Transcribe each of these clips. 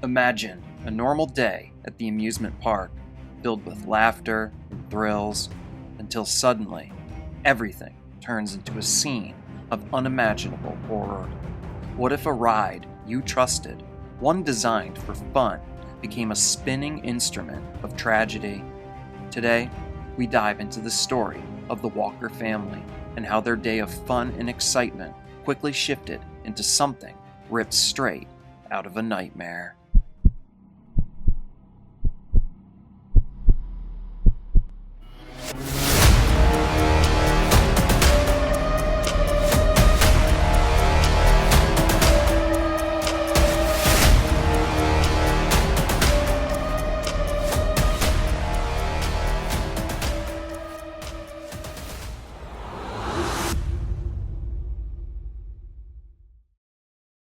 Imagine a normal day at the amusement park, filled with laughter and thrills, until suddenly, everything turns into a scene of unimaginable horror. What if a ride you trusted, one designed for fun, became a spinning instrument of tragedy? Today, we dive into the story of the Walker family and how their day of fun and excitement quickly shifted into something ripped straight out of a nightmare.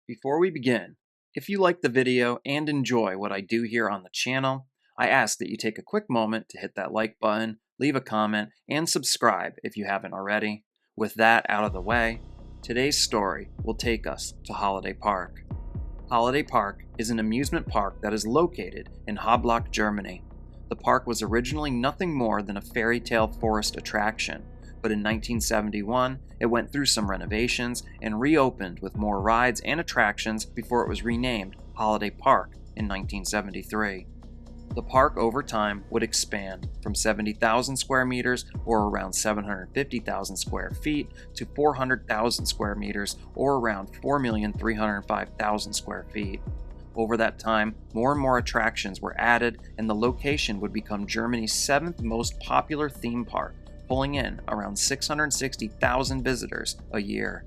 Before we begin, if you like the video and enjoy what I do here on the channel, I ask that you take a quick moment to hit that like button, leave a comment, and subscribe if you haven't already. With that out of the way, today's story will take us to Holiday Park. Holiday Park is an amusement park that is located in Hablach, Germany. The park was originally nothing more than a fairy tale forest attraction, but in 1971, it went through some renovations and reopened with more rides and attractions before it was renamed Holiday Park in 1973. The park over time would expand from 70,000 square meters, or around 750,000 square feet, to 400,000 square meters, or around 4,305,000 square feet. Over that time, more and more attractions were added, and the location would become Germany's seventh most popular theme park, pulling in around 660,000 visitors a year.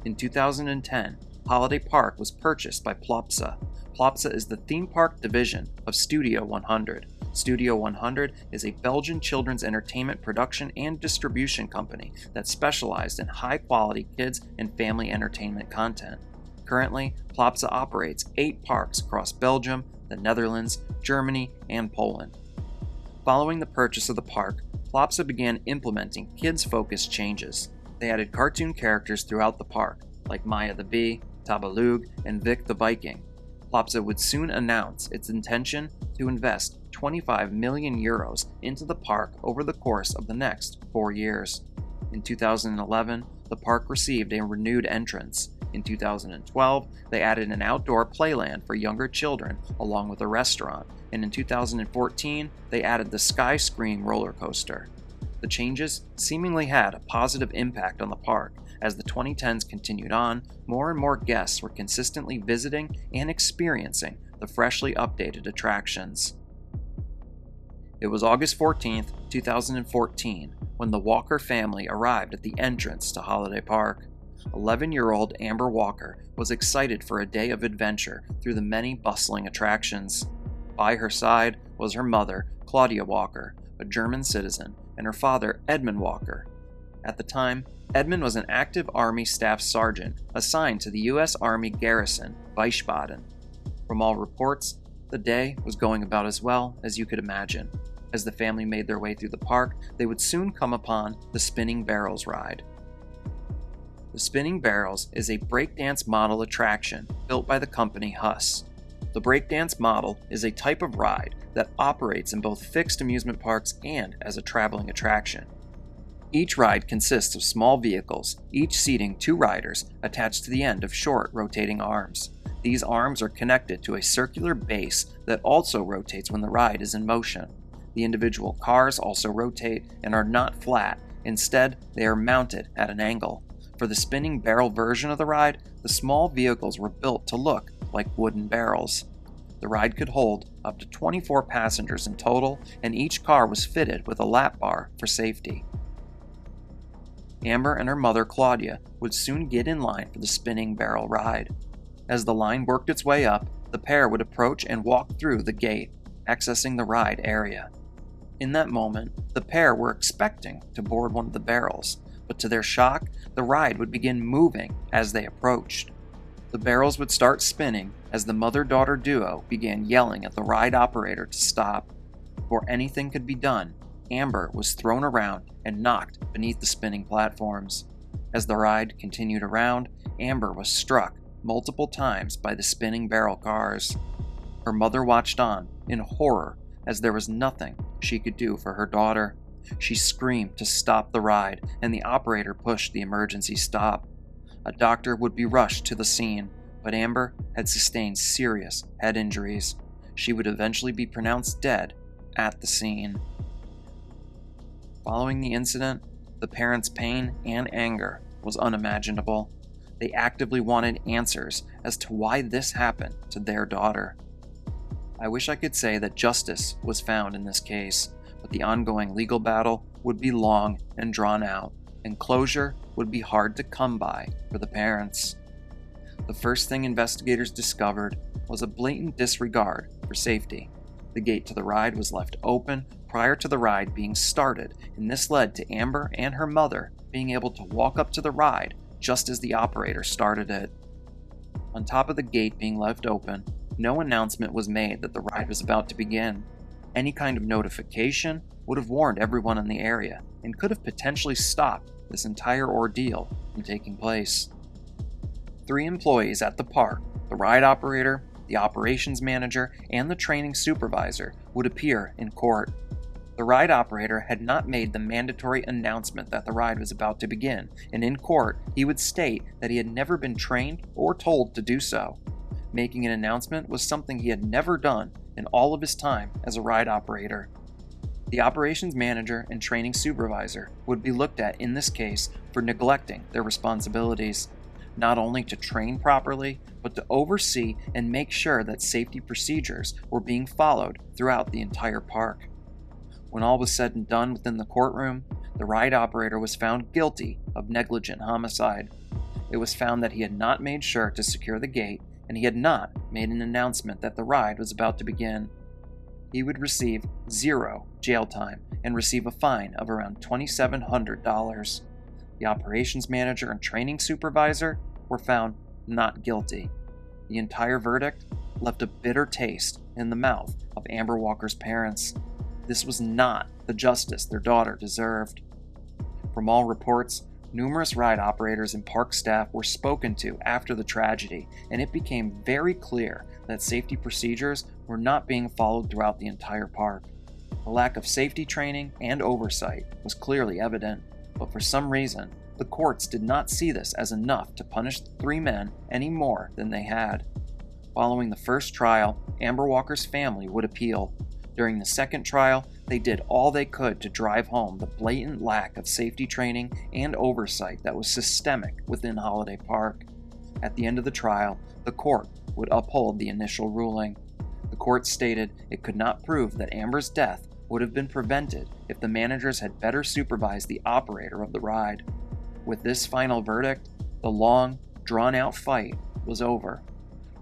In 2010, Holiday Park was purchased by Plopsa. Plopsa is the theme park division of Studio 100. Studio 100 is a Belgian children's entertainment production and distribution company that specialized in high-quality kids and family entertainment content. Currently, Plopsa operates 8 parks across Belgium, the Netherlands, Germany, and Poland. Following the purchase of the park, Plopsa began implementing kids-focused changes. They added cartoon characters throughout the park, like Maya the Bee, Tabalug, and Vic the Viking. Plopsa would soon announce its intention to invest 25 million euros into the park over the course of the next 4 years. In 2011, the park received a renewed entrance. In 2012, they added an outdoor playland for younger children along with a restaurant, and in 2014, they added the Sky Scream roller coaster. The changes seemingly had a positive impact on the park. As the 2010s continued on, more and more guests were consistently visiting and experiencing the freshly updated attractions. It was August 14th, 2014, when the Walker family arrived at the entrance to Holiday Park. 11-year-old Amber Walker was excited for a day of adventure through the many bustling attractions. By her side was her mother, Claudia Walker, a German citizen, and her father, Edmund Walker. At the time, Edmund was an active Army Staff Sergeant assigned to the U.S. Army garrison, Wiesbaden. From all reports, the day was going about as well as you could imagine. As the family made their way through the park, they would soon come upon the Spinning Barrels ride. The Spinning Barrels is a breakdance model attraction built by the company Huss. The breakdance model is a type of ride that operates in both fixed amusement parks and as a traveling attraction. Each ride consists of small vehicles, each seating 2 riders attached to the end of short rotating arms. These arms are connected to a circular base that also rotates when the ride is in motion. The individual cars also rotate and are not flat. Instead, they are mounted at an angle. For the spinning barrel version of the ride, the small vehicles were built to look like wooden barrels. The ride could hold up to 24 passengers in total, and each car was fitted with a lap bar for safety. Amber and her mother Claudia would soon get in line for the spinning barrel ride. As the line worked its way up, the pair would approach and walk through the gate, accessing the ride area. In that moment, the pair were expecting to board one of the barrels, but to their shock, the ride would begin moving as they approached. The barrels would start spinning as the mother-daughter duo began yelling at the ride operator to stop. Before anything could be done, Amber was thrown around and knocked beneath the spinning platforms. As the ride continued around, Amber was struck multiple times by the spinning barrel cars. Her mother watched on in horror as there was nothing she could do for her daughter. She screamed to stop the ride, and the operator pushed the emergency stop. A doctor would be rushed to the scene, but Amber had sustained serious head injuries. She would eventually be pronounced dead at the scene. Following the incident, the parents' pain and anger was unimaginable. They actively wanted answers as to why this happened to their daughter. I wish I could say that justice was found in this case, but the ongoing legal battle would be long and drawn out, and closure would be hard to come by for the parents. The first thing investigators discovered was a blatant disregard for safety. The gate to the ride was left open prior to the ride being started, and this led to Amber and her mother being able to walk up to the ride just as the operator started it. On top of the gate being left open, no announcement was made that the ride was about to begin. Any kind of notification would have warned everyone in the area and could have potentially stopped this entire ordeal from taking place. 3 employees at the park, the ride operator, the operations manager, and the training supervisor, would appear in court. The ride operator had not made the mandatory announcement that the ride was about to begin, and in court, he would state that he had never been trained or told to do so. Making an announcement was something he had never done in all of his time as a ride operator. The operations manager and training supervisor would be looked at in this case for neglecting their responsibilities, not only to train properly, but to oversee and make sure that safety procedures were being followed throughout the entire park. When all was said and done within the courtroom, the ride operator was found guilty of negligent homicide. It was found that he had not made sure to secure the gate, and he had not made an announcement that the ride was about to begin. He would receive 0 jail time and receive a fine of around $2,700. The operations manager and training supervisor were found not guilty. The entire verdict left a bitter taste in the mouth of Amber Walker's parents. This was not the justice their daughter deserved. From all reports, numerous ride operators and park staff were spoken to after the tragedy, and it became very clear that safety procedures were not being followed throughout the entire park. The lack of safety training and oversight was clearly evident, but for some reason, the courts did not see this as enough to punish the 3 men any more than they had. Following the first trial, Amber Walker's family would appeal. During the second trial, they did all they could to drive home the blatant lack of safety training and oversight that was systemic within Holiday Park. At the end of the trial, the court would uphold the initial ruling. The court stated it could not prove that Amber's death would have been prevented if the managers had better supervised the operator of the ride. With this final verdict, the long, drawn-out fight was over.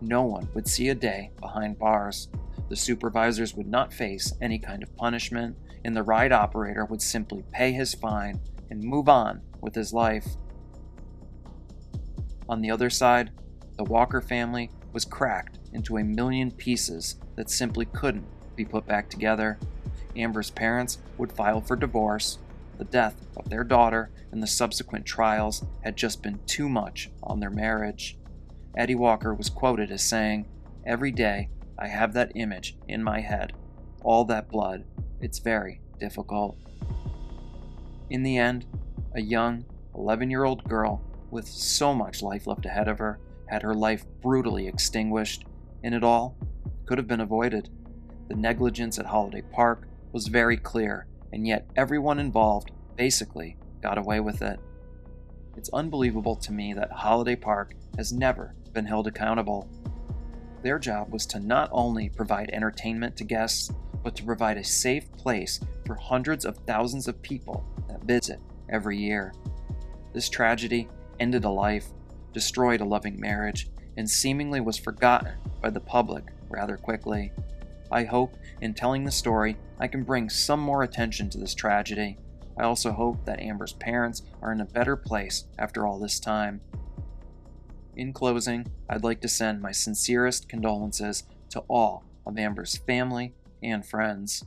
No one would see a day behind bars. The supervisors would not face any kind of punishment, and the ride operator would simply pay his fine and move on with his life. On the other side, the Walker family was cracked into a million pieces that simply couldn't be put back together. Amber's parents would file for divorce. The death of their daughter and the subsequent trials had just been too much on their marriage. Eddie Walker was quoted as saying, "Every day I have that image in my head. All that blood. It's very difficult." In the end, a young 11-year-old girl with so much life left ahead of her had her life brutally extinguished, and it all could have been avoided. The negligence at Holiday Park was very clear, and yet everyone involved basically got away with it. It's unbelievable to me that Holiday Park has never been held accountable. Their job was to not only provide entertainment to guests, but to provide a safe place for hundreds of thousands of people that visit every year. This tragedy ended a life, destroyed a loving marriage, and seemingly was forgotten by the public rather quickly. I hope, in telling the story, I can bring some more attention to this tragedy. I also hope that Amber's parents are in a better place after all this time. In closing, I'd like to send my sincerest condolences to all of Amber's family and friends.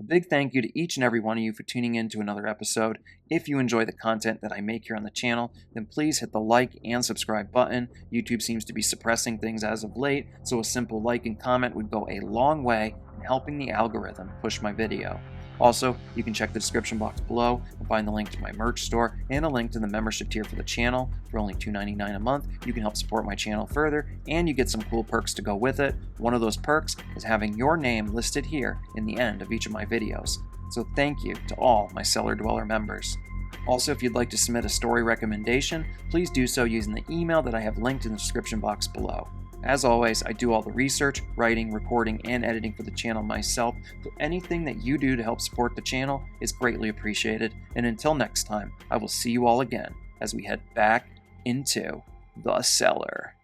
A big thank you to each and every one of you for tuning in to another episode. If you enjoy the content that I make here on the channel, then please hit the like and subscribe button. YouTube seems to be suppressing things as of late, so a simple like and comment would go a long way in helping the algorithm push my video. Also, you can check the description box below and find the link to my merch store and a link to the membership tier for the channel. For only $2.99 a month, you can help support my channel further, and you get some cool perks to go with it. One of those perks is having your name listed here in the end of each of my videos. So thank you to all my Cellar Dweller members. Also, if you'd like to submit a story recommendation, please do so using the email that I have linked in the description box below. As always, I do all the research, writing, recording, and editing for the channel myself, so anything that you do to help support the channel is greatly appreciated. And until next time, I will see you all again as we head back into the cellar.